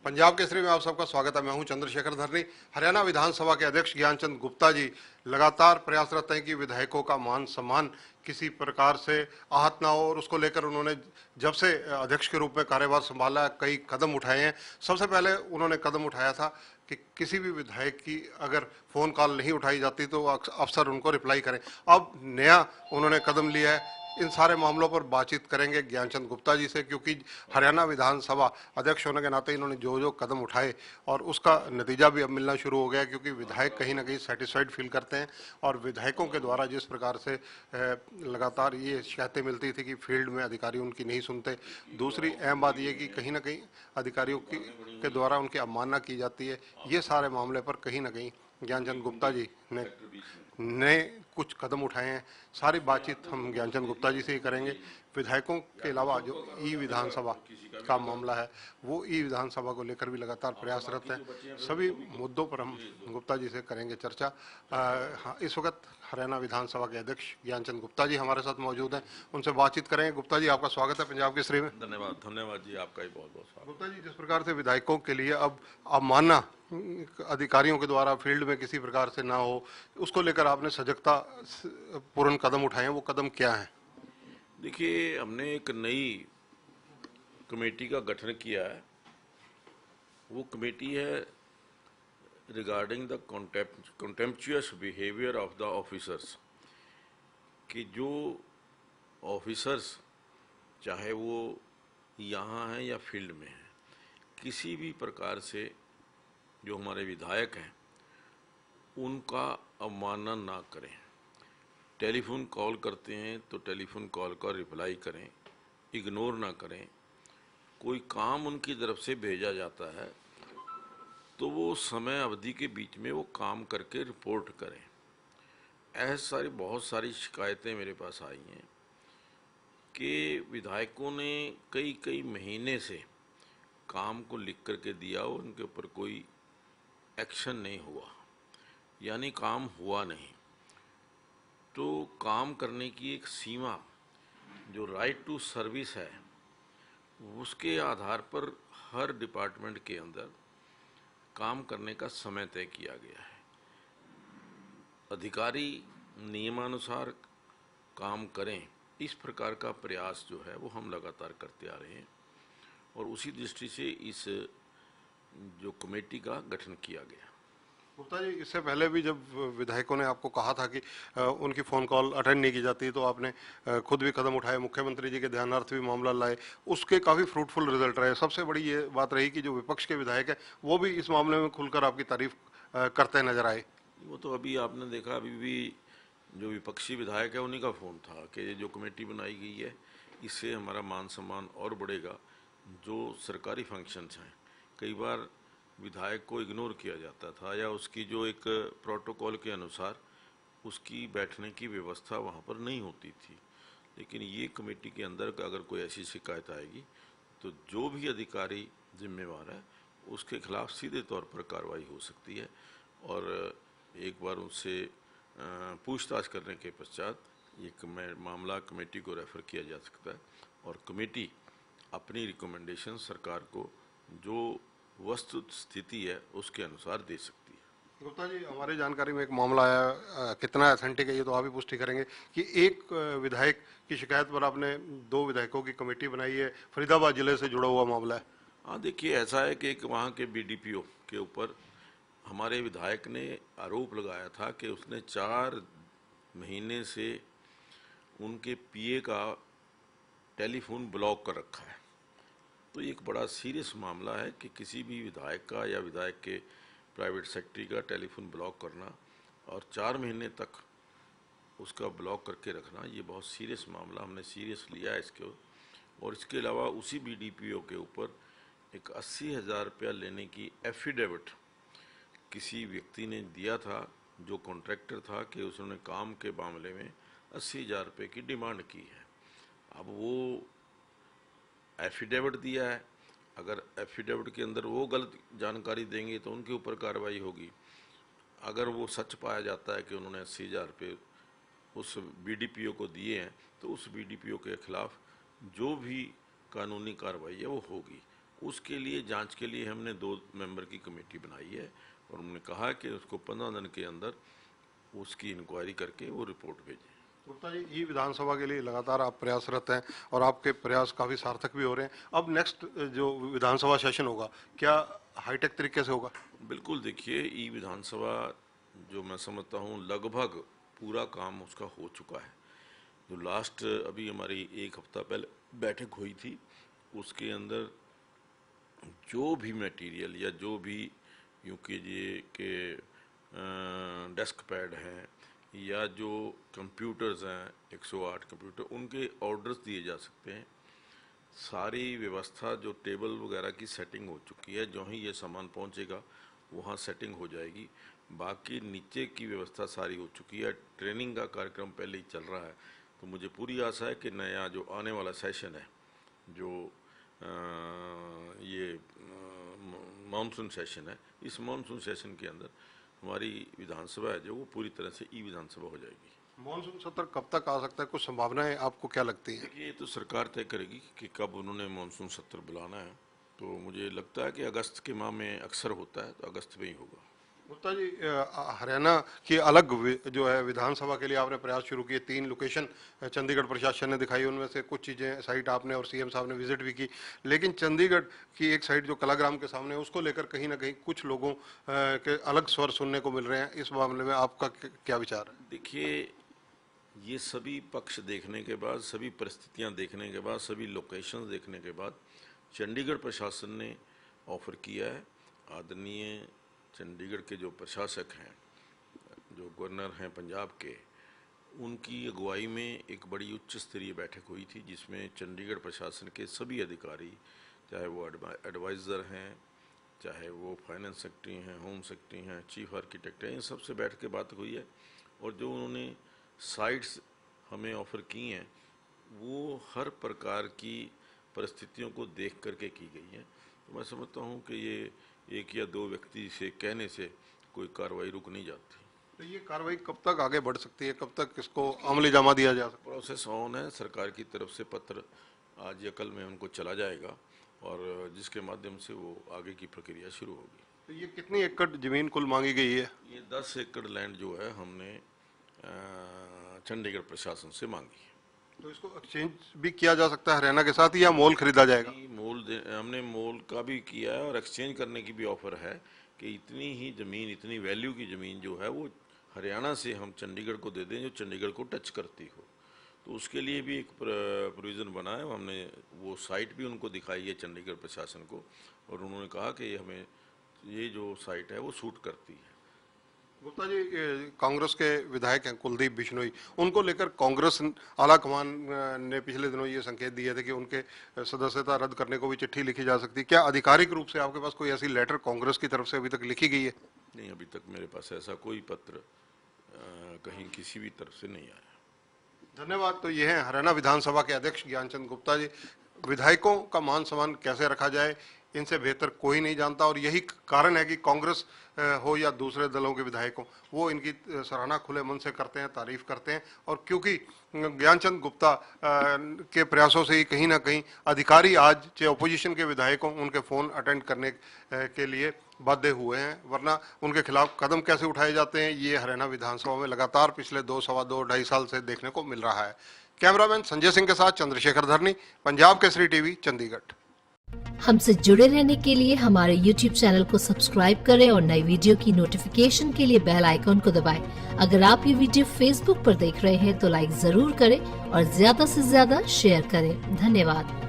पंजाब केसरी में आप सबका स्वागत है। मैं हूं चंद्रशेखर धरनी। हरियाणा विधानसभा के अध्यक्ष ज्ञानचंद गुप्ता जी लगातार प्रयासरत हैं कि विधायकों का मान सम्मान किसी प्रकार से आहत ना हो, और उसको लेकर उन्होंने जब से अध्यक्ष के रूप में कार्यभार संभाला कई कदम उठाए हैं। सबसे पहले उन्होंने कदम उठाया था कि किसी भी विधायक की अगर फोन कॉल नहीं उठाई जाती तो अफसर उनको रिप्लाई करें। अब नया उन्होंने कदम लिया है। इन सारे मामलों पर बातचीत करेंगे ज्ञानचंद गुप्ता जी से, क्योंकि हरियाणा विधानसभा अध्यक्ष होने के नाते इन्होंने जो जो कदम उठाए और उसका नतीजा भी अब मिलना शुरू हो गया है, क्योंकि विधायक कहीं ना कहीं सेटिस्फाइड फील करते हैं। और विधायकों के द्वारा जिस प्रकार से लगातार ये शिकायतें मिलती थी कि फील्ड में अधिकारी उनकी नहीं सुनते, दूसरी अहम बात यह कि कहीं ना कहीं अधिकारियों की के द्वारा उनकी अवमानना की जाती है, ये सारे मामले पर कहीं ना कहीं ज्ञानचंद गुप्ता जी ने कुछ कदम उठाए हैं। सारी बातचीत हम ज्ञानचंद गुप्ता जी से ही करेंगे। विधायकों के अलावा जो ई विधानसभा का मामला है, वो ई विधानसभा को लेकर भी लगातार प्रयासरत है। सभी मुद्दों पर हम गुप्ता जी से करेंगे चर्चा। हाँ, इस वक्त हरियाणा विधानसभा के अध्यक्ष ज्ञानचंद गुप्ता जी हमारे साथ मौजूद हैं, उनसे बातचीत करेंगे। गुप्ता जी, आपका स्वागत है पंजाब केसरी में। धन्यवाद धन्यवाद जी, आपका ही बहुत बहुत स्वागत। गुप्ता जी, जिस प्रकार से विधायकों के लिए अब अवमानना अधिकारियों के द्वारा फील्ड में किसी प्रकार से ना हो, उसको लेकर आपने सजगता पूर्ण कदम उठाए हैं, वो कदम क्या है? देखिए, हमने एक नई कमेटी का गठन किया है। वो कमेटी है regarding the contemptuous behaviour of the officers, कि जो ऑफिसर्स चाहे वो यहाँ हैं या फील्ड में हैं, किसी भी प्रकार से जो हमारे विधायक हैं उनका अवमानना ना करें। टेलीफोन कॉल करते हैं तो टेलीफोन कॉल का रिप्लाई करें, इग्नोर ना करें। कोई काम उनकी तरफ से भेजा जाता है तो वो समय अवधि के बीच में वो काम करके रिपोर्ट करें। ऐसी बहुत सारी शिकायतें मेरे पास आई हैं कि विधायकों ने कई महीने से काम को लिख करके दिया, उनके ऊपर कोई एक्शन नहीं हुआ, यानी काम हुआ नहीं। तो काम करने की एक सीमा, जो राइट टू सर्विस है, उसके आधार पर हर डिपार्टमेंट के अंदर काम करने का समय तय किया गया है। अधिकारी नियमानुसार काम करें, इस प्रकार का प्रयास जो है वो हम लगातार करते आ रहे हैं, और उसी दृष्टि से इस जो कमेटी का गठन किया गया। गुप्ता जी, इससे पहले भी जब विधायकों ने आपको कहा था कि उनकी फ़ोन कॉल अटेंड नहीं की जाती, तो आपने खुद भी कदम उठाए, मुख्यमंत्री जी के ध्यानार्थ भी मामला लाए, उसके काफ़ी फ्रूटफुल रिजल्ट रहे। सबसे बड़ी ये बात रही कि जो विपक्ष के विधायक है वो भी इस मामले में खुलकर आपकी तारीफ करते नजर आए। वो तो अभी आपने देखा, अभी भी जो विपक्षी विधायक है उन्हीं का फ़ोन था कि जो कमेटी बनाई गई है इससे हमारा मान सम्मान और बढ़ेगा। जो सरकारी फंक्शंस हैं, कई बार विधायक को इग्नोर किया जाता था, या उसकी जो एक प्रोटोकॉल के अनुसार उसकी बैठने की व्यवस्था वहाँ पर नहीं होती थी। लेकिन ये कमेटी के अंदर अगर कोई ऐसी शिकायत आएगी तो जो भी अधिकारी जिम्मेवार है उसके खिलाफ सीधे तौर पर कार्रवाई हो सकती है, और एक बार उनसे पूछताछ करने के पश्चात एक मामला कमेटी को रेफ़र किया जा सकता है, और कमेटी अपनी रिकमेंडेशन सरकार को जो वस्तु स्थिति है उसके अनुसार दे सकती है। गुप्ता जी, हमारी जानकारी में एक मामला आया, कितना अथेंटिक है ये तो आप ही पुष्टि करेंगे, कि एक विधायक की शिकायत पर आपने 2 विधायकों की कमेटी बनाई है, फरीदाबाद जिले से जुड़ा हुआ मामला है। हाँ, देखिए, ऐसा है कि एक वहाँ के बीडीपीओ के ऊपर हमारे विधायक ने आरोप लगाया था कि उसने 4 महीने से उनके पीए का टेलीफोन ब्लॉक कर रखा है। तो एक बड़ा सीरियस मामला है कि किसी भी विधायक का या विधायक के प्राइवेट सेक्रेटरी का टेलीफोन ब्लॉक करना और 4 महीने तक उसका ब्लॉक करके रखना, ये बहुत सीरियस मामला, हमने सीरियस लिया है इसको। और इसके अलावा उसी बीडीपीओ के ऊपर एक 80,000 रुपया लेने की एफिडेविट किसी व्यक्ति ने दिया था जो कॉन्ट्रैक्टर था, कि उसने काम के मामले में 80,000 रुपये की डिमांड की है। अब वो एफिडेविट दिया है, अगर एफिडेविट के अंदर वो गलत जानकारी देंगे तो उनके ऊपर कार्रवाई होगी। अगर वो सच पाया जाता है कि उन्होंने 80,000 रुपये उस बीडीपीओ को दिए हैं तो उस बीडीपीओ के खिलाफ जो भी कानूनी कार्रवाई है वो होगी। उसके लिए जांच के लिए हमने 2 मेंबर की कमेटी बनाई है और हमने कहा कि उसको 15 दिन के अंदर उसकी इंक्वायरी करके वो रिपोर्ट भेजें। गुप्ता जी, ई विधानसभा के लिए लगातार आप प्रयासरत हैं और आपके प्रयास काफ़ी सार्थक भी हो रहे हैं। अब नेक्स्ट जो विधानसभा सेशन होगा, क्या हाईटेक तरीके से होगा? बिल्कुल, देखिए ई विधानसभा जो मैं समझता हूँ लगभग पूरा काम उसका हो चुका है। जो लास्ट अभी हमारी 1 हफ्ता पहले बैठक हुई थी, उसके अंदर जो भी मटेरियल या जो भी यूँ कीजिए कि डेस्क पैड हैं या जो कंप्यूटर्स हैं 108 कंप्यूटर, उनके ऑर्डर्स दिए जा सकते हैं। सारी व्यवस्था जो टेबल वगैरह की सेटिंग हो चुकी है, जो ही ये सामान पहुंचेगा वहाँ सेटिंग हो जाएगी। बाकी नीचे की व्यवस्था सारी हो चुकी है। ट्रेनिंग का कार्यक्रम पहले ही चल रहा है, तो मुझे पूरी आशा है कि नया जो आने वाला सेशन है, जो ये मानसून सेशन है, इस मानसून सेशन के अंदर हमारी विधानसभा है जो वो पूरी तरह से ई विधानसभा हो जाएगी। मानसून सत्र कब तक आ सकता है? कुछ संभावनाएं आपको क्या लगती हैं? ये तो सरकार तय करेगी कि कब उन्होंने मानसून सत्र बुलाना है। तो मुझे लगता है कि अगस्त के माह में अक्सर होता है, तो अगस्त में ही होगा। गुप्ता जी, हरियाणा की अलग जो है विधानसभा के लिए आपने प्रयास शुरू किए। 3 लोकेशन चंडीगढ़ प्रशासन ने दिखाई, उनमें से कुछ चीज़ें साइट आपने और सीएम साहब ने विजिट भी की, लेकिन चंडीगढ़ की एक साइट जो कलाग्राम के सामने है, उसको लेकर कहीं ना कहीं कुछ लोगों के अलग स्वर सुनने को मिल रहे हैं। इस मामले में आपका क्या विचार है? देखिए, ये सभी पक्ष देखने के बाद, सभी परिस्थितियां देखने के बाद, सभी लोकेशंस देखने के बाद चंडीगढ़ प्रशासन ने ऑफ़र किया है। आदरणीय चंडीगढ़ के जो प्रशासक हैं, जो गवर्नर हैं पंजाब के, उनकी अगुवाई में एक बड़ी उच्च स्तरीय बैठक हुई थी, जिसमें चंडीगढ़ प्रशासन के सभी अधिकारी, चाहे वो एडवाइज़र हैं, चाहे वो फाइनेंस सेक्रेटरी हैं, होम सेक्रेटरी हैं, चीफ आर्किटेक्ट हैं, इन सबसे बैठ के बात हुई है। और जो उन्होंने साइट्स हमें ऑफ़र की हैं, वो हर प्रकार की परिस्थितियों को देख करके की गई हैं। तो मैं समझता हूँ कि ये 1 या 2 व्यक्ति से कहने से कोई कार्रवाई रुक नहीं जाती। तो ये कार्रवाई कब तक आगे बढ़ सकती है? कब तक इसको अमली जामा दिया जा सकता है? प्रोसेस ऑन है। सरकार की तरफ से पत्र आज या कल में उनको चला जाएगा और जिसके माध्यम से वो आगे की प्रक्रिया शुरू होगी। तो ये कितनी एकड़ जमीन कुल मांगी गई है? ये 10 एकड़ लैंड जो है हमने चंडीगढ़ प्रशासन से मांगी है। तो इसको एक्सचेंज भी किया जा सकता है हरियाणा के साथ, या मोल खरीदा जाएगा? हमने मोल का भी किया है और एक्सचेंज करने की भी ऑफर है कि इतनी ही ज़मीन, इतनी वैल्यू की ज़मीन जो है वो हरियाणा से हम चंडीगढ़ को दे दें, जो चंडीगढ़ को टच करती हो। तो उसके लिए भी एक प्रोविज़न बना है। हमने वो साइट भी उनको दिखाई है चंडीगढ़ प्रशासन को, और उन्होंने कहा कि हमें ये जो साइट है वो सूट करती है। गुप्ता जी, कांग्रेस के विधायक हैं कुलदीप बिश्नोई, उनको लेकर कांग्रेस आला कमान ने पिछले दिनों ये संकेत दिए थे कि उनके सदस्यता रद्द करने को भी चिट्ठी लिखी जा सकती है। क्या आधिकारिक रूप से आपके पास कोई ऐसी लेटर कांग्रेस की तरफ से अभी तक लिखी गई है? नहीं, अभी तक मेरे पास ऐसा कोई पत्र कहीं किसी भी तरफ से नहीं आया। धन्यवाद। तो ये हैं हरियाणा विधानसभा के अध्यक्ष ज्ञानचंद गुप्ता जी। विधायकों का मान सम्मान कैसे रखा जाए, इनसे बेहतर कोई नहीं जानता, और यही कारण है कि कांग्रेस हो या दूसरे दलों के विधायक हो, वो इनकी सराहना खुले मन से करते हैं, तारीफ करते हैं। और क्योंकि ज्ञानचंद गुप्ता के प्रयासों से ही कहीं ना कहीं अधिकारी आज चाहे अपोजिशन के विधायकों उनके फ़ोन अटेंड करने के लिए बाध्य हुए हैं, वरना उनके खिलाफ कदम कैसे उठाए जाते हैं ये हरियाणा विधानसभा में लगातार पिछले 2, सवा 2, 2.5 साल से देखने को मिल रहा है। कैमरामैन संजय सिंह के साथ चंद्रशेखर धरनी, पंजाब केसरी टीवी, चंडीगढ़। हमसे जुड़े रहने के लिए हमारे YouTube चैनल को सब्सक्राइब करें और नई वीडियो की नोटिफिकेशन के लिए बेल आइकॉन को दबाएं। अगर आप ये वीडियो Facebook पर देख रहे हैं तो लाइक जरूर करें और ज्यादा से ज्यादा शेयर करें। धन्यवाद।